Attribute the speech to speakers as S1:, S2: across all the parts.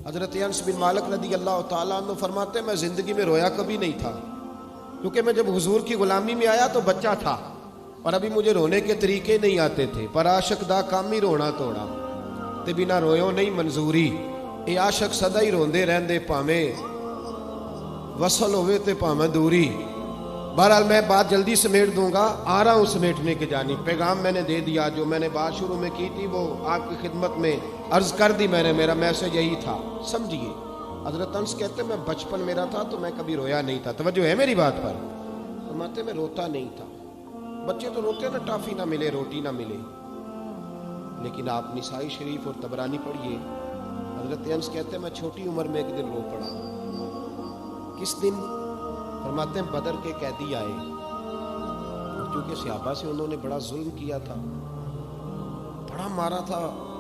S1: حضرت انس بن مالک رضی اللہ تعالیٰ عنہ فرماتے ہیں میں زندگی میں رویا کبھی نہیں تھا، کیونکہ میں جب حضور کی غلامی میں آیا تو بچہ تھا اور ابھی مجھے رونے کے طریقے نہیں آتے تھے۔ پر عاشق دا کام ہی رونا توڑا تے بنا رویوں نہیں منظوری، اے عاشق سدا ہی روندے رہندے پاویں وصل ہوئے تے پاویں دوری۔ بہرحال میں بات جلدی سمیٹ دوں گا، آ رہا ہوں سمیٹنے کے جانب۔ پیغام میں نے دے دیا، جو میں نے بات شروع میں کی تھی وہ آپ کی خدمت میں عرض کر دی میں نے، میرا میسج یہی تھا، سمجھیے۔ حضرت انس کہتے ہیں میں بچپن میرا تھا تو میں کبھی رویا نہیں تھا، توجہ ہے میری بات پر؟ فرماتے میں روتا نہیں تھا، بچے تو روتے نا ٹافی نہ ملے روٹی نہ ملے، لیکن آپ نسائی شریف اور طبرانی پڑھیے، حضرت انس کہتے ہیں میں چھوٹی عمر میں ایک دن رو پڑا۔ کس دن؟ فرماتے ہیں بدر کے قیدی آئے، چونکہ صحابہ سے انہوں نے بڑا ظلم کیا تھا، بڑا مارا تھا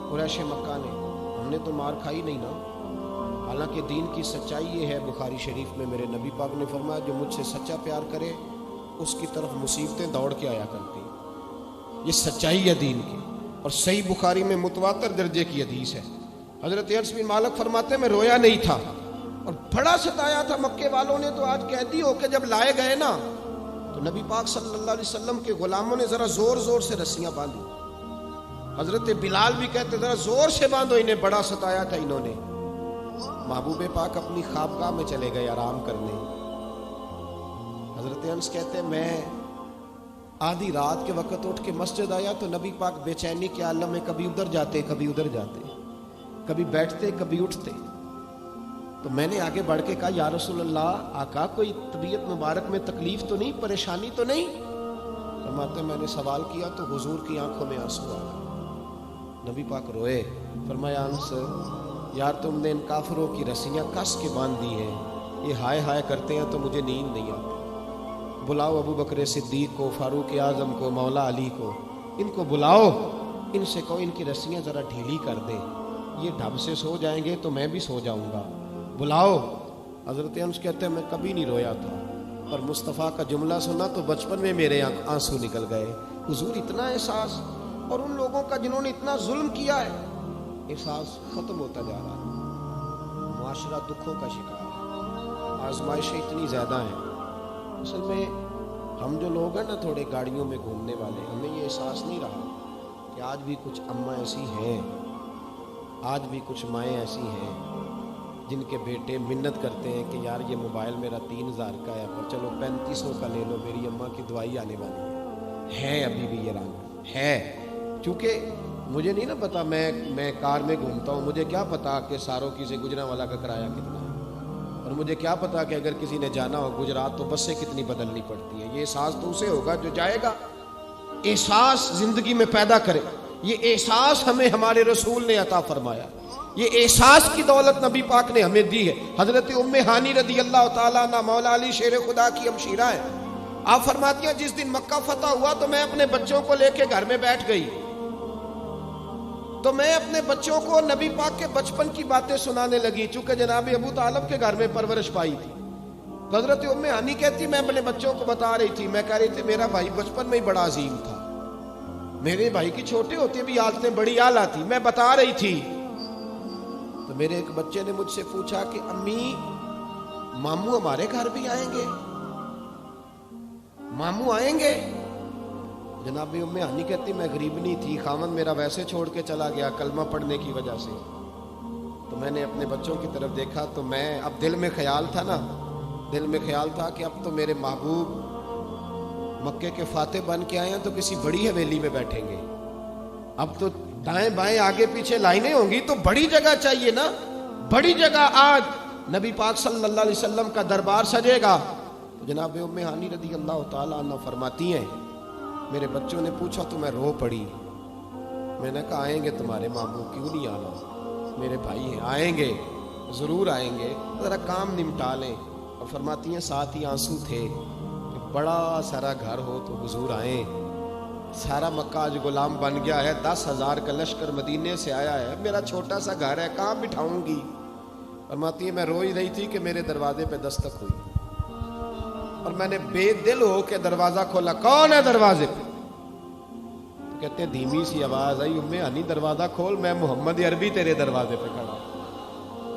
S1: قریش مکہ نے، ہم نے تو مار کھائی نہیں نا۔ حالانکہ دین کی سچائی یہ ہے، بخاری شریف میں میرے نبی پاک نے فرمایا جو مجھ سے سچا پیار کرے اس کی طرف مصیبتیں دوڑ کے آیا کرتی، یہ سچائی ہے دین کی، اور صحیح بخاری میں متواتر درجے کی حدیث ہے۔ حضرت انس بن مالک فرماتے ہیں میں رویا نہیں تھا اور بڑا ستایا تھا مکے والوں نے، تو آج قیدی ہو کے جب لائے گئے نا تو نبی پاک صلی اللہ علیہ وسلم کے غلاموں نے ذرا زور زور سے رسیاں باندھی۔ حضرت بلال بھی کہتے ذرا زور سے باندھو، انہیں بڑا ستایا تھا انہوں نے۔ محبوب پاک اپنی خوابگاہ میں چلے گئے آرام کرنے۔ حضرت انس کہتے ہیں میں آدھی رات کے وقت اٹھ کے مسجد آیا تو نبی پاک بے چینی کے عالم میں کبھی ادھر جاتے کبھی ادھر جاتے، کبھی بیٹھتے کبھی اٹھتے، تو میں نے آگے بڑھ کے کہا یا رسول اللہ آقا کوئی طبیعت مبارک میں تکلیف تو نہیں، پریشانی تو نہیں؟ فرماتے میں نے سوال کیا تو حضور کی آنکھوں میں آنسو آ گئے، نبی پاک روئے، فرمایا انس یار تم نے ان کافروں کی رسیاں کس کے باندھ دی ہیں، یہ ہائے ہائے کرتے ہیں تو مجھے نیند نہیں آتی، بلاؤ ابو بکر صدیق کو، فاروق اعظم کو، مولا علی کو، ان کو بلاؤ، ان سے کہو ان کی رسیاں ذرا ڈھیلی کر دیں، یہ ڈھب سے سو جائیں گے تو میں بھی سو جاؤں گا، بلاؤ۔ حضرت انس کہتے ہیں میں کبھی نہیں رویا تھا، اور مصطفیٰ کا جملہ سنا تو بچپن میں میرے آنسو نکل گئے۔ حضور اتنا احساس، اور ان لوگوں کا جنہوں نے اتنا ظلم کیا ہے، احساس ختم ہوتا جا رہا ہے، معاشرہ دکھوں کا شکار ہے، آزمائشیں اتنی زیادہ ہیں۔ اصل میں ہم جو لوگ ہیں نا تھوڑے گاڑیوں میں گھومنے والے، ہمیں یہ احساس نہیں رہا کہ آج بھی کچھ اماں ایسی ہیں، آج بھی کچھ مائیں ایسی ہیں جن کے بیٹے منت کرتے ہیں کہ یار یہ موبائل میرا 3000 کا ہے پر چلو 3500 کا لے لو، میری اماں کی دعائی آنے والی ہے ابھی بھی یہ رنگ ہے۔ چونکہ مجھے نہیں نا پتا، میں کار میں گھومتا ہوں، مجھے کیا پتا کہ ساروکی سے گجرانوالہ کا کرایہ کتنا ہے، اور مجھے کیا پتا کہ اگر کسی نے جانا ہو گجرات تو بسیں کتنی بدلنی پڑتی ہیں۔ یہ احساس تو اسے ہوگا جو جائے گا، احساس زندگی میں پیدا کرے، یہ احساس ہمیں ہمارے رسول نے عطا فرمایا، یہ احساس کی دولت نبی پاک نے ہمیں دی ہے۔ حضرت ام ہانی رضی اللہ تعالیٰ عنہ مولا علی شیر خدا کی ہمشیرہ ہے، آپ فرماتی ہیں جس دن مکہ فتح ہوا تو میں اپنے بچوں کو لے کے گھر میں بیٹھ گئی، تو میں اپنے بچوں کو نبی پاک کے بچپن کی باتیں سنانے لگی، چونکہ جناب ابو طالب کے گھر میں پرورش پائی تھی۔ حضرت ام ہانی کہتی میں اپنے بچوں کو بتا رہی تھی، میں کہہ رہی تھی میرا بھائی بچپن میں ہی بڑا عظیم تھا، میرے بھائی کی چھوٹے ہوتے بھی عادتیں بڑی اعلیٰ تھی، میں بتا رہی تھی، تو میرے ایک بچے نے مجھ سے پوچھا کہ امی ماموں ہمارے گھر بھی آئیں گے، ماموں آئیں گے؟ جناب ام ہانی کہتی میں غریب نہیں تھی، خامن میرا ویسے چھوڑ کے چلا گیا کلمہ پڑھنے کی وجہ سے، تو میں نے اپنے بچوں کی طرف دیکھا تو میں اب دل میں خیال تھا کہ اب تو میرے محبوب مکے کے فاتح بن کے آئے ہیں تو کسی بڑی حویلی میں بیٹھیں گے، اب تو دائیں بائیں آگے پیچھے لائنیں ہوں گی تو بڑی جگہ چاہیے نا، بڑی جگہ آج نبی پاک صلی اللہ علیہ وسلم کا دربار سجے گا۔ تو جناب ام ہانی رضی اللہ تعالیٰ عنہ فرماتی ہیں میرے بچوں نے پوچھا تو میں رو پڑی، میں نے کہا آئیں گے تمہارے ماموں، کیوں نہیں آنا، میرے بھائی ہیں، آئیں گے ضرور آئیں گے، ذرا کام نمٹا لیں۔ اور فرماتی ہیں ساتھ ہی آنسو تھے کہ بڑا سارا گھر ہو تو حضور آئیں، سارا مکہ آج غلام بن گیا ہے، 10,000 کا لشکر مدینے سے آیا ہے، میرا چھوٹا سا گھر ہے کہاں بٹھاؤں گی۔ فرماتی ہے میں رو ہی رہی تھی کہ میرے دروازے پہ دستک ہوئی اور میں نے بے دل ہو کے دروازہ کھولا، کون ہے دروازے پہ؟ تو کہتے ہیں دھیمی سی آواز آئی ام ہانی دروازہ کھول، میں محمد عربی تیرے دروازے پہ کھڑا۔